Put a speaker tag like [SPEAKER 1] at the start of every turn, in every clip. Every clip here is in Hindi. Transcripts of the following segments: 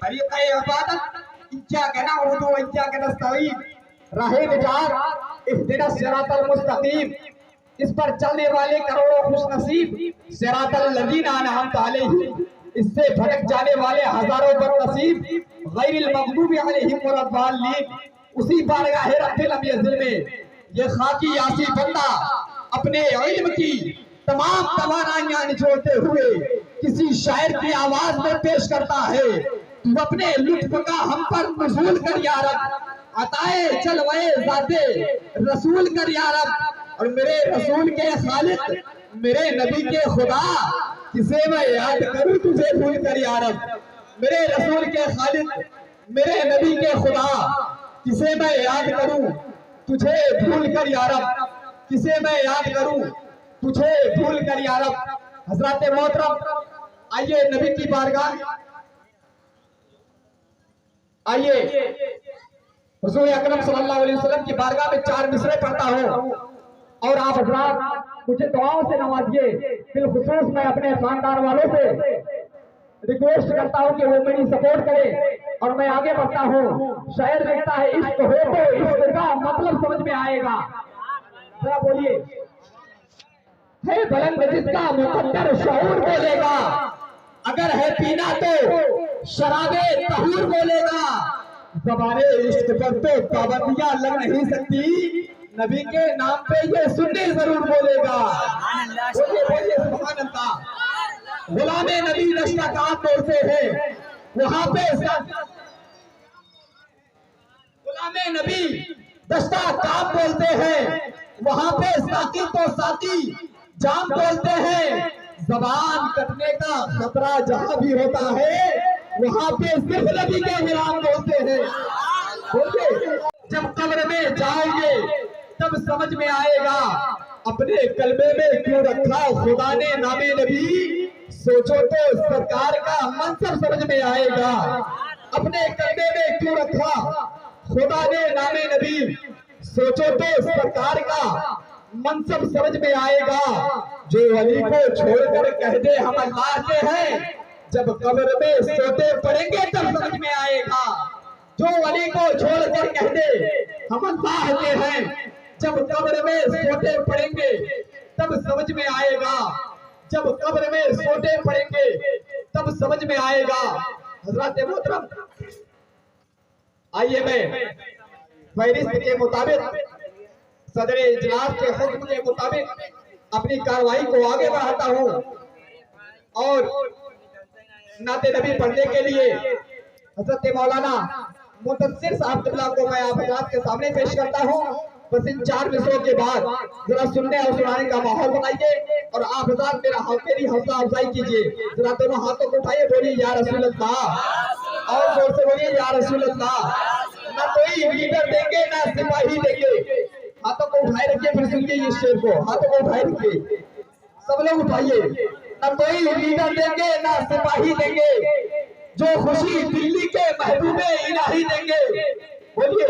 [SPEAKER 1] तरीक़े इबादत इय्याका नअबुदु व इय्याका नस्तईन, राहे निजात इहदिना सिरातल मुस्तकीम, इस पर चलने वाले करोड़ों खुशनसीब, सिरातल लज़ीना अनअमता अलैहिम, इससे भटक जाने वाले हजारों बदनसीब, गैरिल मग़दूबि अलैहिम वलद्दाल्लीन। उसी बारगाह रब्बिल यज़िल में ये खाकी यासी बंदा अपने इल्म की तमाम तवानाइयां निचोड़ते हुए किसी शायर की आवाज में पेश करता है, तू अपने लुत्फ का हम पर नुज़ूल कर या रब, अताए जलवे ज़ाते रसूल कर या रब। और मेरे रसूल के खालिक, मेरे नबी के खुदा, किसे मैं याद करूं तुझे भूल कर या रब। मेरे रसूल के खालिक, मेरे नबी के खुदा, किसे मैं याद करूं तुझे भूल कर या रब, किसे मैं याद करूं तुझे भूल कर या रब। हजरत मोहतरम, आइए नबी की बारगाह, आइए हुजूर अकरम सल्लल्लाहु अलैहि वसल्लम की बारगाह में 4 मिसरे पढ़ता हूं और आप हजरात मुझे दुआओं से नवाजिए। बिलखुसूस मैं अपने खानदान वालों से रिक्वेस्ट करता हूं कि वो मेरी सपोर्ट करें और मैं आगे बढ़ता हूं। शायर लिखता है, इश्क हो तो इश्क का मतलब समझ में आएगा। जरा बोलिए, है बुलंद जिसका मुकद्दर शऊर बोलेगा, अगर है पीना तो शराबे तहूर बोलेगा। ज़बाने इश्क पर तो पाबंदियां लग नहीं सकती, नबी के नाम पे ये सुन्नी जरूर बोलेगा। बोलिए बोलिए सुभान अल्लाह। गुलामे नबी रश्ता काम बोलते हैं, वहां पे गुलामे नबी दस्ता काम बोलते हैं, वहां पे साकी तो साकी जाम बोलते हैं। जबान कटने का खतरा जहां भी होता है, वहां पे सिर्फ नबी के गुलाम बोलते हैं। बोलिए, जब कब्र में जाओगे तब समझ में आएगा, अपने कलबे में क्यों रखा खुदा ने नामे नबी, सोचो तो सरकार का मनसब समझ में आएगा। अपने कलबे में क्यों रखा खुदा ने नामे नबी, सोचो तो सरकार का मनसब समझ में आएगा। जो अली को छोड़कर कह दे हम अल्लाह के हैं, जब कब्र में सोते पड़ेंगे तब समझ में आएगा। जो अली को छोड़कर कह दे हम अल्लाह के हैं, जब कब्र में सोते पड़ेंगे तब समझ में आएगा। जब कब्र में सोते पड़ेंगे तब समझ में आएगा। हजरत मोहतरम, आइए मैं फहरिस्त के मुताबिक, सदर इजलास के हुक्म के मुताबिक अपनी कार्रवाई को आगे बढ़ाता हूं और नाते नबी पढ़ने के लिए हजरत मौलाना मुदस्सिर साहब किबला को मैं आप हजरात के सामने पेश करता हूं। बस इन 4 मिसरों के बाद जरा सुनने और सुनाने का माहौल बनाइए और आप हजरात मेरी हौसला अफजाई कीजिए। जरा दोनों हाथों को उठाइए, बोलिए या रसूल अल्लाह, और जोर से बोलिए या रसूल अल्लाह। ना कोई लीडर देंगे ना सिपाही देंगे। हाथों को उठाए रखिए, फिर सुनिए इस शेर को, हाथों को उठाए रखिए, सब लोग उठाइए। ना कोई लीडर देंगे ना सिपाही देंगे, जो खुशी दिल्ली के महबूबे इलाही देंगे। बोलिए,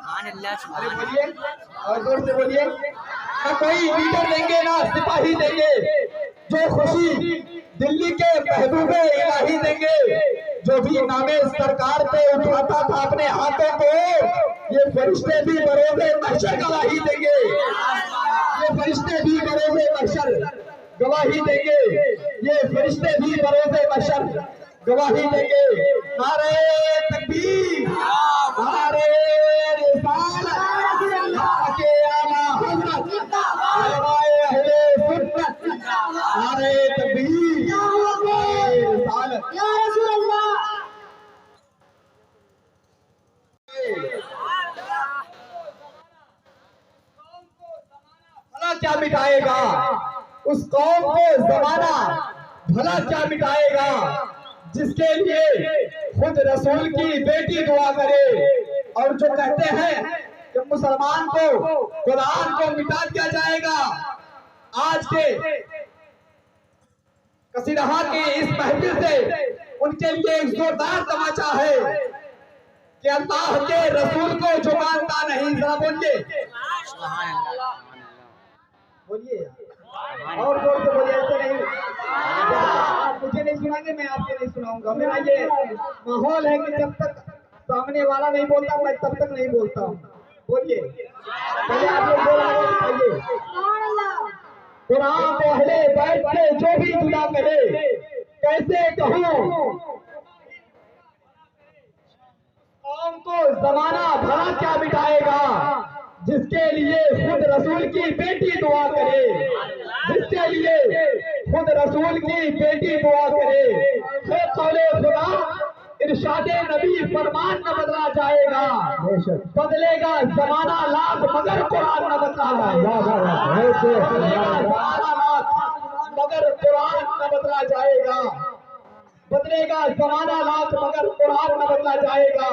[SPEAKER 1] अरे बोलिए और जोर से बोलिए। ना कोई लीडर देंगे ना सिपाही देंगे, जो खुशी दिल्ली के महबूबे इलाही देंगे। जो भी नामे सरकार पे उठाता था अपने हाथों को, ये फरिश्ते भी बरोज़े महशर गवाही देंगे। ये फरिश्ते भी बरोज़े महशर गवाही देंगे। ये फरिश्ते भी बरोज़े महशर गवाही देंगे। नारे तकबीर, नारे रिसालत के आला हज़रत उलमाए अहले सुन्नत, नारे तकबीर, नारे रिसालत या रसूल अल्लाह। भला क्या मिटाएगा उस कौम को जमाना, भला क्या मिटाएगा जिसके लिए खुद रसूल की बेटी दुआ करे। और जो कहते हैं कि मुसलमान को कुरान को मिटा दिया जाएगा, आज के कसीरहा की इस महफिल से उनके लिए एक जोरदार तमाचा है कि अल्लाह के रसूल को जो मानता नहीं। जरा बोलिए, बोलिए और जोर से बोलिए, ऐसे नहीं। मुझे नहीं सुनाएंगे, मैं आपके नहीं सुनाऊंगा। मेरा ये माहौल है कि जब तक सामने वाला नहीं बोलता मैं तब तक नहीं बोलता। बोलिए, पहले आप लोग बोल रहे हैं। कुरान पहले बैठ के जो भी जुदा करे, कैसे कहूँ कौम को जमाना भरा क्या मिटाएगा, जिसके लिए खुद रसूल की बेटी दुआ करे, जिसके लिए खुद रसूल की बेटी दुआ करे। है कौले खुदा इरशादे नबी फरमान न बदला जाएगा, बदलेगा जमाना लाख मगर कुरान न बदला जाएगा, मगर कुरान न बदला जाएगा, बदलेगा जमाना लाख मगर कुरान न बदला जाएगा।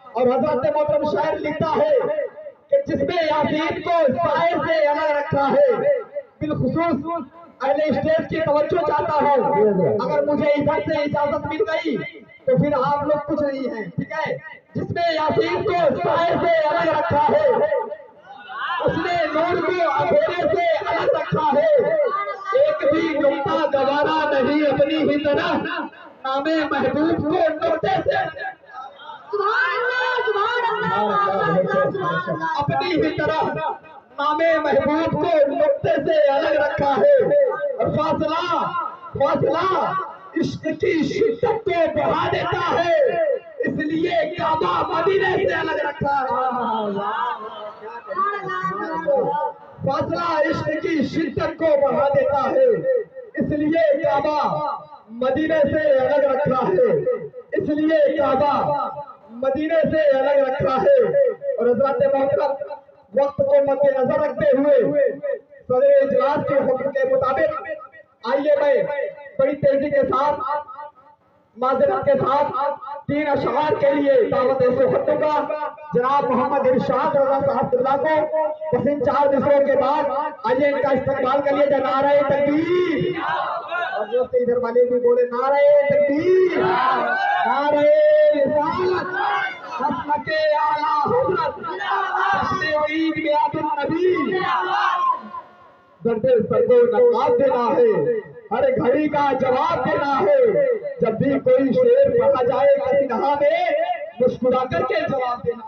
[SPEAKER 1] और हजरत मोहतरम शायर लिखता है कि जिसमें यासीन को साए से अलग रखा है, बिलखुसूस अहले स्टेज की तवज्जो चाहता हूँ। अगर मुझे इधर से इजाजत मिल गई तो फिर आप लोग कुछ नहीं है, ठीक है। जिसमें यासीन को साए से अलग रखा है, उसने नूर को अंधेरे से अलग रखा है। एक भी नुक्ता गवारा नहीं अपनी ही तरह, नामे महबूब को नुक्ते से अपनी ही तरह नामे महबूब को नुक्ते से अलग रखा है। और फासला इश्क की शिद्दत को बढ़ा देता है, इसलिए काबा मदीने से अलग रखा है। फासला इश्क की शिद्दत को बढ़ा देता है, इसलिए काबा मदीने से अलग रखा है, इसलिए काबा मदीने से अलग रखा है। और हज़रत मोहतरम वक्त को मद्देनजर रखते हुए सदर इजलास के हुक्म के मुताबिक आइए मैं बड़ी तेजी के साथ माजरत के साथ 3 अशआर के लिए दावत सोहत का जनाब मोहम्मद इरशाद रज़ा साहब को बस इन 4 मिसरों के बाद आइए इनका इस्तकबाल कर लिया जाए। नारे तकबीर, और जो इधर वाले भी बोले नारे तकबीर, नारे रिसालत, हस्मते आला हज़रत अपने ईद मिलादुन नबी। दर्दे सर को नकाब देना है, हर घड़ी का जवाब देना है। जब भी कोई शेर पढ़ा जाएगा सिन्हा में, मुस्कुरा करके जवाब देना।